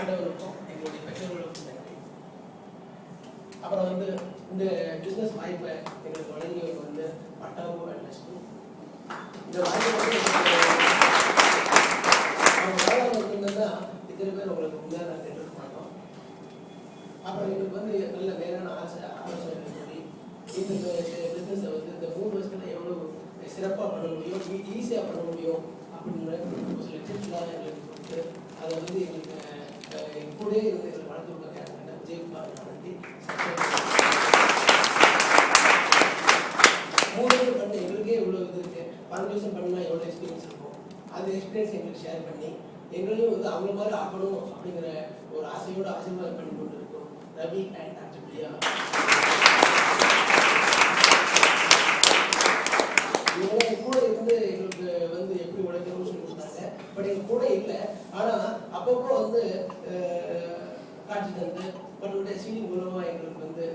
ஆண்டவருக்கும் எங்களுடைய பெற்றோர்களுக்கும் நன்றி. அப்புறம் வந்து இந்த பிஸ்னஸ் வாய்ப்பை எங்களுக்கு வழங்கியவங்க வந்து பட்டாபு அண்ட் லட்சுமி. இந்த வாய்ப்பு வந்து அவங்க வேளாண் இருந்ததுன்னா இத்தனை பேர் உங்களுக்கு முன்னாடி நாங்கள் எடுக்க மாட்டோம். அப்புறம் எங்களுக்கு வந்து நல்ல நேரான ஆலோசனை சொல்லி இந்த பிஸ்னஸை வந்து இந்த 3 வருஷத்துல எவ்வளோ சிறப்பாக பண்ண முடியும், ஈஸியாக பண்ண முடியும் அப்படின்னு ஒரு சில டிப்ஸ்லாம் எங்களுக்கு கொடுத்து அதை வந்து எங்களுக்கு கூட இருந்து எங்களை வளர்த்து விட்டாங்க. விஜயகுமார் நன்றி. 3 வருஷம் பண்ண எங்களுக்கே இவ்வளோ இது இருக்கு. 5 வருஷம் பண்ணால் எவ்வளோ எக்ஸ்பீரியன்ஸ் இருக்கும், அந்த எக்ஸ்பீரியன்ஸ் எங்களுக்கு ஷேர் பண்ணி எங்களையும் வந்து அவங்க மாதிரி ஆகணும் அப்படிங்கிற ஒரு ஆசையோடு ஆசீர்வாதம் பண்ணி கொண்டு இருக்கோம் ரவி அண்ட் டாக்டர் பிரியா. இவங்க கூட இருந்து எங்களுக்கு வந்து எப்படி உழைக்கணும்னு சொல்லி கொடுத்தாங்க. பட் எங்க கூட இல்லை, ஆனால் அப்பப்போ வந்து காட்சி தந்து பட் சீனிங் மூலமாக எங்களுக்கு வந்து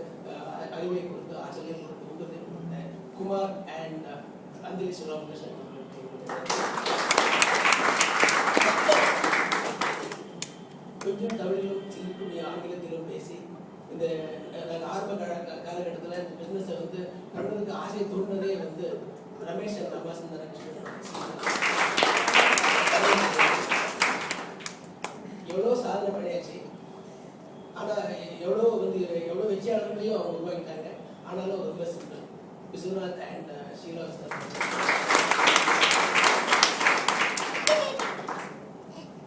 அறிவை கொடுத்து ஆச்சரியம் கொடுத்து ஊக்கத்தை கொடுத்த குமார் அண்ட் அஞ்சலி சுராமகிருஷ்ணன் கொஞ்சம் தமிழிலும் சின்ன ஆங்கிலத்திலும் பேசி இந்த ஆரம்ப காலகட்டத்தில் இந்த பிஸ்னஸை வந்து பண்ணுறதுக்கு ஆசை தோணுனதே வந்து ரமேஷ் அண்ட் ரமாசந்தர எவ்வளோ சாதனை பண்ணியாச்சு. ஆனால் எவ்வளோ வெற்றியாளர்களையும் அவங்க உருவாக்கிட்டாங்க. ஆனாலும் ரொம்ப சிம்பிள். விஸ்வநாத் அண்ட் ஷீலா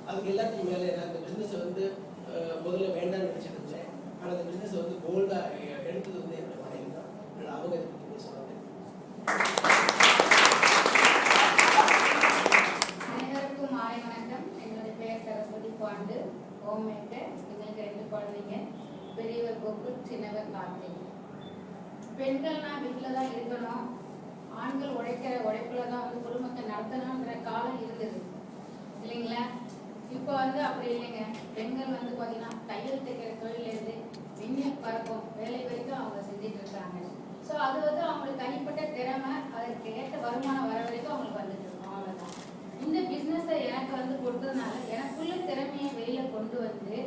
அதுக்கு எல்லாத்துக்கும் மேலே நான் இந்த பிஸ்னஸை வந்து முதல்ல வேண்டாம்னு நினச்சிட்டு இருந்தேன். ஆனால் அந்த பிஸ்னஸை வந்து போல்டாக எடுத்தது வந்து என்னோட மனைவி தான். அவங்க இதை பற்றி பேசுவாங்க. அனைவருக்கும் மாலை வணக்கம். என்னுடைய பெயர் சரஸ்வதி பாண்டு, ஹோம் மேக்கர். எங்களுக்கு 2 குழந்தைங்க, பெரியவர் கோப்பு, சின்னவர் கார்த்திக். பெண்கள்னா வீட்டில் தான் இருக்கணும், ஆண்கள் உழைக்கிற உழைப்புல தான் வந்து குடும்பத்தை நடத்தணுன்ற காலம் இருந்தது இல்லைங்களா? இப்போ வந்து அப்படி இல்லைங்க. பெண்கள் வந்து பார்த்தீங்கன்னா தையல் தைக்கிற தொழிலேருந்து விண்ணில் பறக்கும் வேலை வரைக்கும் அவங்க செஞ்சுட்டு இருக்காங்க. ஸோ அது வந்து அவங்களுக்கு தனிப்பட்ட திறமை, அதற்கு ஏற்ற வருமானம் வர வரைக்கும் அவங்களுக்கு வந்துட்டு இருக்கும். அவ்வளோதான். இந்த பிஸ்னஸை எனக்கு வந்து கொடுத்ததுனால எனக்குள்ள திறமையை வெளியில கொண்டு வந்து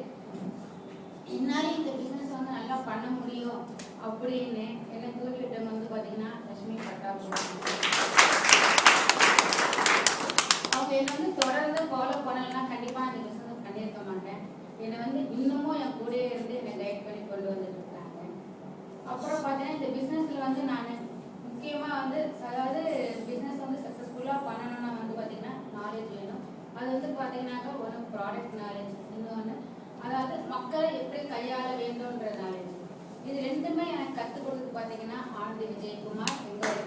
என்னால இந்த பிஸ்னஸ் வந்து நல்லா பண்ண முடியும் அப்படின்னு என்னை தூக்கிவிட்டவங்க வந்து பார்த்தீங்கன்னா லட்சுமி பட்டாபு. அவங்க என்னை வந்து தொடர்ந்து ஃபாலோ பண்ணலாம், கண்டிப்பாக அந்த பிஸ்னஸ் பண்ணியிருக்க மாட்டேன். என்னை வந்து இன்னமும் என் கூட இருந்து என்னை கைட் பண்ணி கொண்டு வந்துட்டு இருக்காங்க. அப்புறம் பார்த்தீங்கன்னா இந்த பிஸ்னஸில் வந்து நான் முக்கியமாக வந்து அதாவது பிஸ்னஸ் வந்து சக்ஸஸ்ஃபுல்லாக பண்ணணும்னா வந்து பார்த்தீங்கன்னா நாலேஜ் வேணும். அது வந்து பார்த்தீங்கன்னாக்கா ஒன்று ப்ராடக்ட் நாலேஜ், இன்னொன்று அதாவது மக்களை எப்படி கையாள வேண்டும்ன்ற நாலேஜ். இது 2மே எனக்கு கற்றுக் கொடுத்து பார்த்தீங்கன்னா ஆனந்தி விஜயகுமார் எங்களோட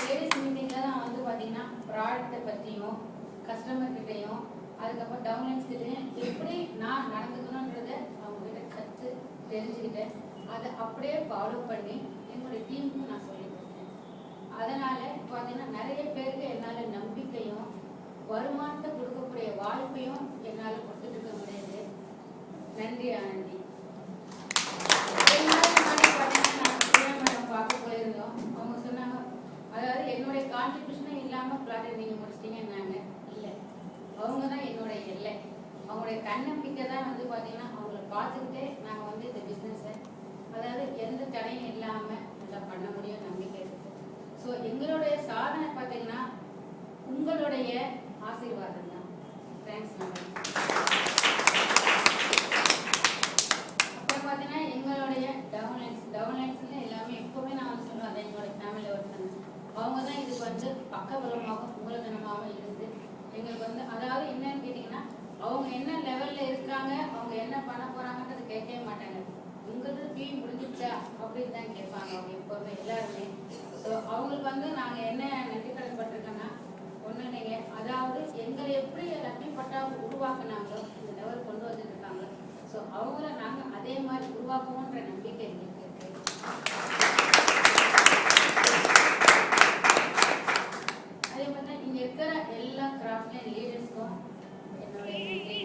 லேடிஸ் மீட்டிங்கில் தான் வந்து பார்த்தீங்கன்னா ப்ராடக்டை பற்றியும் கஸ்டமர்கிட்டையும் அதுக்கப்புறம் டவுன்லைன்ஸ்கிட்டையும் எப்படி நான் நடந்துக்கணுன்றதை அவங்ககிட்ட கற்று தெரிஞ்சுக்கிட்டேன். அதை அப்படியே ஃபாலோ பண்ணி என்னுடைய டீமுக்கும் நான் சொல்லி கொடுத்தேன். அதனால் பார்த்தீங்கன்னா நிறைய பேருக்கு என்னால் நம்பிக்கையும் வருமானத்தை கொடுக்கக்கூடிய வாய்ப்பையும் என்னால் கொடுத்துட்டு இருக்க முடியாது. நன்றி ஆனந்தி. பார்க்க போயிருந்தோம். அவங்க சொன்னாங்க அதாவது என்னுடைய கான்ட்ரிபியூஷனே இல்லாமல் பிளாட்டை நீங்கள் முடிச்சிட்டீங்கன்னாங்க. இல்லை, அவங்க தான் என்னோட எல்லை. அவங்களுடைய தன்னம்பிக்கை தான் வந்து பார்த்தீங்கன்னா அவங்கள பார்த்துக்கிட்டே நாங்கள் வந்து இந்த பிஸ்னஸை அதாவது எந்த தடையும் இல்லாமல் நல்லா பண்ண முடியும் நம்பிக்கை இருக்குது. ஸோ எங்களுடைய சாதனை பார்த்தீங்கன்னா உங்களுடைய ஆசீர்வாதம் தான். Thanks madam. அப்புறம் பார்த்தீங்கன்னா எங்களுடைய டவுன்லைன்ஸ்ல எல்லாமே எப்பவுமே நான் வந்து சொல்லுவேன், அதை எங்களுடைய ஃபேமிலியில் ஒருத்தங்க அவங்க தான் இதுக்கு வந்து பக்கபலமாகவும் மூலதனமாகவும் இருந்து எங்களுக்கு வந்து அதாவது என்னன்னு கேட்டிங்கன்னா அவங்க என்ன லெவலில் இருக்காங்க, அவங்க என்ன பண்ண போகிறாங்கன்றது கேட்கவே மாட்டாங்க. உங்களுக்கு டீ முடிஞ்சிச்சா அப்படின்னு தான் கேட்பாங்க அவங்க எப்போவுமே எல்லாருமே. ஸோ அவங்களுக்கு வந்து நாங்கள் என்ன நன்றி கடன்பட்டிருக்கோன்னா ஒன்று இல்லைங்க, அதாவது எங்களை எப்படி லட்சுமி பட்டாபு உருவாக்குனாங்களோ இந்த லெவல் கொண்டு வந்துட்டு இருக்காங்களோ, ஸோ அவங்கள நாங்கள் அதே மாதிரி உருவாக்குவோன்ற நம்பிக்கை எங்களுக்கு இருக்கு. அதே மாதிரி இங்கே இருக்கிற எல்லா கிராஃப்ட்லையும் லீடர்ஸ்க்கும் என்னுடைய நன்றி.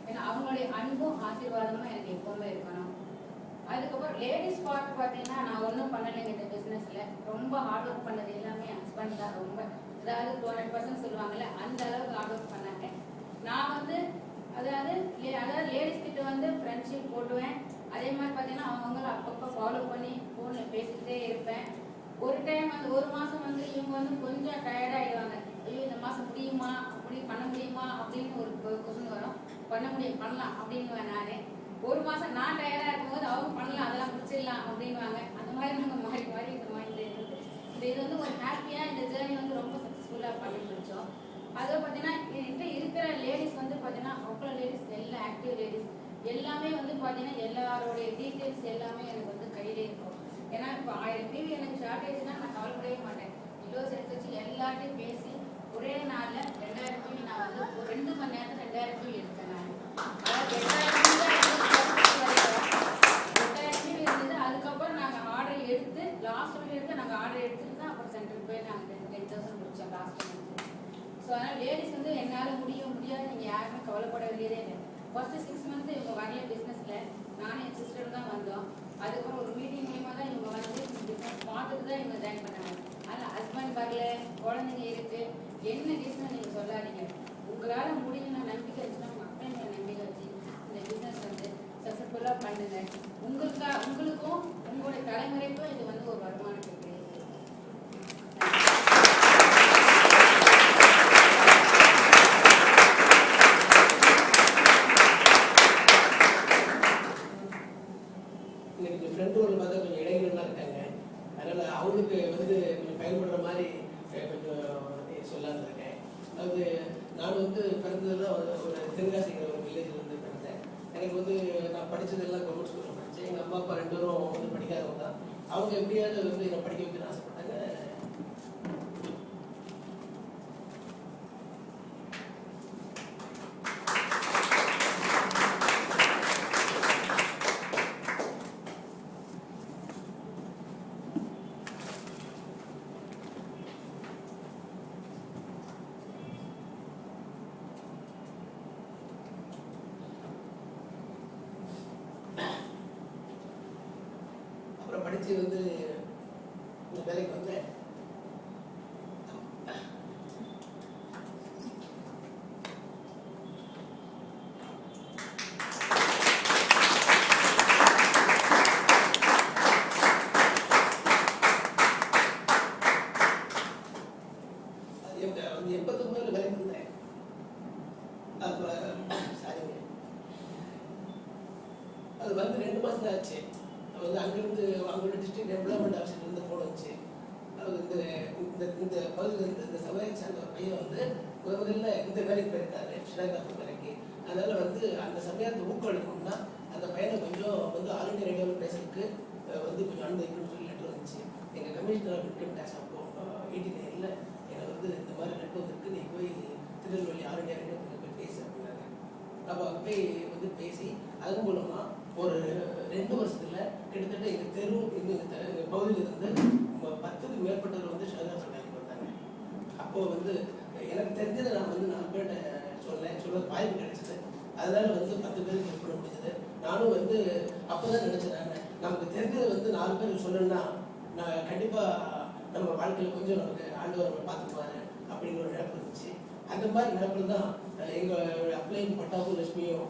ஏன்னா அவங்களுடைய அன்பும் ஆசீர்வாதமும் எனக்கு எப்பவுமே இருக்கணும். அதுக்கப்புறம் லேடிஸ் பார்ட் பார்த்தீங்கன்னா நான் ஒன்றும் பண்ணலைங்க இந்த பிஸ்னஸில். ரொம்ப ஹார்ட் ஒர்க் பண்ணது எல்லாமே ஹஸ்பண்ட் தான். ரொம்ப அதாவது 200% சொல்லுவாங்கல்ல, அந்த அளவுக்கு ஹார்ட் ஒர்க் பண்ணாங்க. ஃப்ரெண்ட்ஷிப் போட்டுவேன். அதே மாதிரி பார்த்தீங்கன்னா அவங்கள அப்பப்போ ஃபாலோ பண்ணி ஃபோனில் பேசிக்கிட்டே இருப்பேன். ஒரு டைம் வந்து ஒரு மாதம் வந்து இவங்க வந்து கொஞ்சம் டயர்டாகிடுவாங்க. ஐயோ இந்த மாதம் முடியுமா, அப்படி பண்ண முடியுமா அப்படின்னு ஒரு கொஸ்டின் வரும். பண்ண முடியும், பண்ணலாம் அப்படின்னுவேன் நான். ஒரு மாதம் நான் டயர்டாக இருக்கும்போது அவங்க பண்ணலாம், அதெல்லாம் முடிச்சிடலாம் அப்படின்வாங்க. அந்த மாதிரி நாங்கள் மாறி மாறி இந்த மைண்டில் இருந்தது. இது வந்து ஒரு ஹாப்பியாக இந்த ஜேர்னி வந்து ரொம்ப சக்ஸஸ்ஃபுல்லாக பண்ணி முடித்தோம். அதில் பார்த்தீங்கன்னா என்கிட்ட இருக்கிற லேடிஸ் வந்து பார்த்தீங்கன்னா அவ்வளோ லேடிஸ், எல்லா ஆக்டிவ் லேடிஸ் எல்லாமே வந்து பார்த்தீங்கன்னா எல்லாரோடைய டீட்டெயில்ஸ் எல்லாமே எனக்கு வந்து கையிலே இருக்கும். ஏன்னா இப்போ 1000 PV எனக்கு ஷார்ட்டேஜ்னால் நான் கவலைப்படவே மாட்டேன். கிலோஸ் எடுத்து வச்சு எல்லார்ட்டையும் பேசி ஒரே நாளில் 2000 PV நான் வந்து ஒரு 2 மணி நேரத்தில் 2000 PV எடுத்தேன் நான். அதாவது 8000 PV இருந்தது. அதுக்கப்புறம் நாங்கள் ஆர்டர் எடுத்து லாஸ்ட் வீக் எடுத்து நாங்கள் ஆர்டர் எடுத்துட்டு தான் அப்புறம் சென்டருக்கு போய் நாங்கள் 10,000 முடித்தோம் லாஸ்ட் மந்த். ஸோ அதனால் லேடிஸ் வந்து என்னால் முடியாது, நீங்கள் யாருமே கவலைப்பட வேண்டியதே இல்லை. ஃபர்ஸ்ட் 6 மந்த்ஸ் இவங்க வரல பிஸ்னஸில், நானும் என் சிஸ்டர் தான் வந்தோம். அதுக்கப்புறம் ஒரு மீட்டிங் மூலியமாக தான் இவங்க வந்து பிஸ்னஸ் பார்த்துட்டு தான் இவங்க ஜாயின் பண்ணாங்க. அதனால் ஹஸ்பண்ட் வரல, குழந்தைங்க இருக்குது, என்ன ரீசன் நீங்கள் சொல்லாதீங்க. உங்களால் முடியும்னா நம்பிக்கை வச்சுன்னா மக்கள் மேலே நம்பிக்கை வச்சு இந்த பிஸ்னஸ் வந்து சக்ஸஸ்ஃபுல்லாக பண்ணுங்க. உங்களுக்கும் உங்களுடைய தலைமுறைக்கும் இது வந்து ஒரு வருமானத்துக்கு. ஃப்ரெண்டுகள் பார்த்தா கொஞ்சம் இடைகள்லாம் இருக்காங்க. அதனால் அவங்களுக்கு வந்து கொஞ்சம் பயன்படுற மாதிரி கொஞ்சம் சொல்லலான்னு இருக்கேன். அதாவது நான் வந்து பிறந்ததெல்லாம் ஒரு தென்காசிங்கிற ஒரு வில்லேஜில் வந்து பிறந்தேன். எனக்கு வந்து நான் படித்ததெல்லாம் கவர்மெண்ட் ஸ்கூலில் படித்தேன். எங்கள் அம்மா அப்பா 2 பேரும் வந்து படிக்காதவங்க தான். அவங்க எப்படியாவது வந்து என்னை படிக்க வைக்கணும்னு ஆசைப்பட்டாங்க. படித்து வந்து இந்த வேலைக்கு வந்தேன். அது 89 வேலைக்கு வந்தேன். அப்போ சாரிங்க, அது வந்து 2 மாதம் ஆச்சு. வந்து அங்கேருந்து அவங்களோட டிஸ்ட்ரிக்ட் டெவலப்மெண்ட் ஆஃபீஸர்லேருந்து ஃபோன் வந்துச்சு. அது இந்த பகுதியில் இந்த சமுதாய சார்ந்த ஒரு பையன் வந்து முதல்ல இந்த வேலைக்கு போயிருக்காரு, ஸ்டெனோகிராஃபர் வேலைக்கு. அதனால் வந்து அந்த சமயத்தை ஊக்குவிக்கணும்னா அந்த பையனை கொஞ்சம் வந்து ஆல் இண்டியா ரேடியோவில் பேசுறதுக்கு வந்து கொஞ்சம் அனுமதிக்கணும்னு சொல்லி லெட்டர் வந்துச்சு. எங்கள் கமிஷனர் ஆஃப் இன்கம் டேக்ஸ் அப்போ 89ல் எனக்கு வந்து இந்த மாதிரி லெட்டர் வந்துருக்கு, நீ போய் திருநெல்வேலி ஆல் இண்டியா ரேடியோவில் போய் பேசு அப்படின்னாங்க. அப்போ அங்கே போய் வந்து பேசி அதன் மூலமாக ஒரு 2 வருஷத்துல கிட்டத்தட்ட எங்கள் தெரு எங்கள் பகுதியில் இருந்து 10க்கு மேற்பட்டவர் வந்து ஸ்டெனோகிராஃபர் வேலைக்கு வந்தாங்க. அப்போது வந்து எனக்கு தெரிஞ்சதை நான் வந்து 4 பேர்கிட்ட சொல்ல வாய்ப்பு கிடைச்சது. அதனால வந்து 10 பேருக்கு ஹெல்ப் பண்ண முடிஞ்சது. நானும் வந்து அப்போ தான் நினச்சேன், நமக்கு தெரிஞ்சதை வந்து 4 பேருக்கு சொல்லணும்னா நான் கண்டிப்பாக நம்ம வாழ்க்கையில் கொஞ்சம் நமக்கு ஆண்டவர் நம்ம பார்த்துக்குவாரு அப்படிங்கிற ஒரு நினைப்பு இருந்துச்சு. அந்த மாதிரி நினைப்பில் தான் எங்கள் அப்ளைன் பட்டாவும் லட்சுமியும்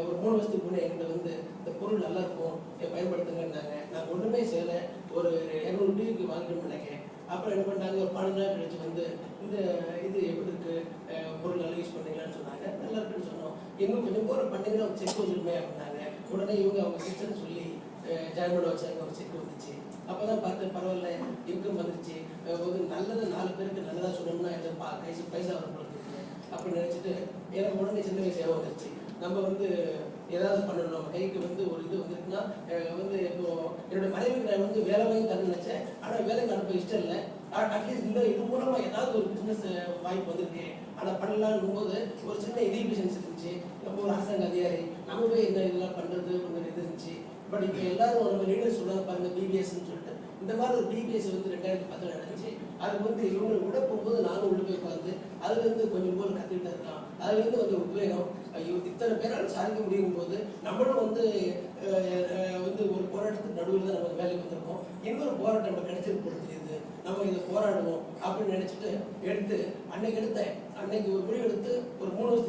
ஒரு 3 வருஷத்துக்கு முன்னே எங்கிட்ட வந்து இந்த பொருள் நல்லா இருக்கும் பயன்படுத்துங்கன்னாங்க. நான் ஒன்றுமே செய்யலை, ஒரு 200 டிவிக்கு வாங்கணும்னு நினைக்கிறேன். அப்புறம் என்ன பண்ணாங்க, ஒரு 12 நாள் கழிச்சு வந்து இந்த இது எப்படி இருக்கு, பொருள் நல்லா யூஸ் பண்ணீங்களான்னு சொன்னாங்க. நல்லா இருக்குன்னு சொன்னோம். இன்னும் கொஞ்சம் போகிற பண்ணீங்கன்னா ஒரு செக் வந்துருமே அப்படின்னாங்க. உடனே இவங்க அவங்க சிஸ்டர்னு சொல்லி ஜாயின் பண்ண வச்சாங்க. ஒரு செக் வந்துச்சு. அப்போ தான் பார்த்து பரவாயில்ல இன்கம் வந்துருச்சு, வந்து நல்லதை 4 பேருக்கு நல்லதாக சொல்லணும்னா எதை பைசா வரப்படுது அப்படின்னு நினச்சிட்டு எனக்கு உடனே சின்ன வயசாக வந்துருச்சு. நம்ம வந்து ஏதாவது பண்ணணும், நம்ம கைக்கு வந்து ஒரு இது வந்துருக்குன்னா வந்து இப்போ என்னோட மனைவிக்கு நான் வந்து வேலை வாங்கி தரணும்னு நினச்சேன். ஆனால் வேலைக்கு அனுப்ப இஷ்டம் இல்லை. அட்லீஸ்ட் இந்த இது மூலமாக ஏதாவது ஒரு பிஸ்னஸ் வாய்ப்பு வந்திருக்கு, ஆனால் பண்ணலாம்னு போது ஒரு சின்ன இன்ஹிபிஷன்ஸ் இருந்துச்சு. நம்ம ஒரு அரசாங்க அதிகாரி, நம்ம போய் இந்த இதெல்லாம் பண்ணுறது இது இருந்துச்சு. பட் இப்போ எல்லாரும் நம்ம லீடர் சொல்கிறாங்க பாருங்க, பிபிஎஸ்ன்னு சொல்லிட்டு. இந்த மாதிரி ஒரு பிபிஎஸ் வந்து 2010 நடந்துச்சு. அதுக்கு வந்து இவங்க விட போகும்போது நானும் உள்ள போய் உட்காந்து அதுலேருந்து கொஞ்சம் போல் கற்றுக்கிட்டு இருக்கலாம். அதுலேருந்து வந்து உத்வேகம், ஐயோ இத்தனை பேரால் சாதிக்க முடியும் போது நம்மளும் வந்து ஒரு போராட்டத்துக்கு நடுவில் தான் நம்ம வேலைக்கு வந்திருக்கோம். இன்னொரு போராட்டம் நம்ம கிடைச்சிருக்கு போல தெரியுது, நம்ம இதை போராடுவோம் அப்படின்னு நினச்சிட்டு அன்னைக்கு ஒரு முடிவு எடுத்து ஒரு 3 வருஷத்துக்கு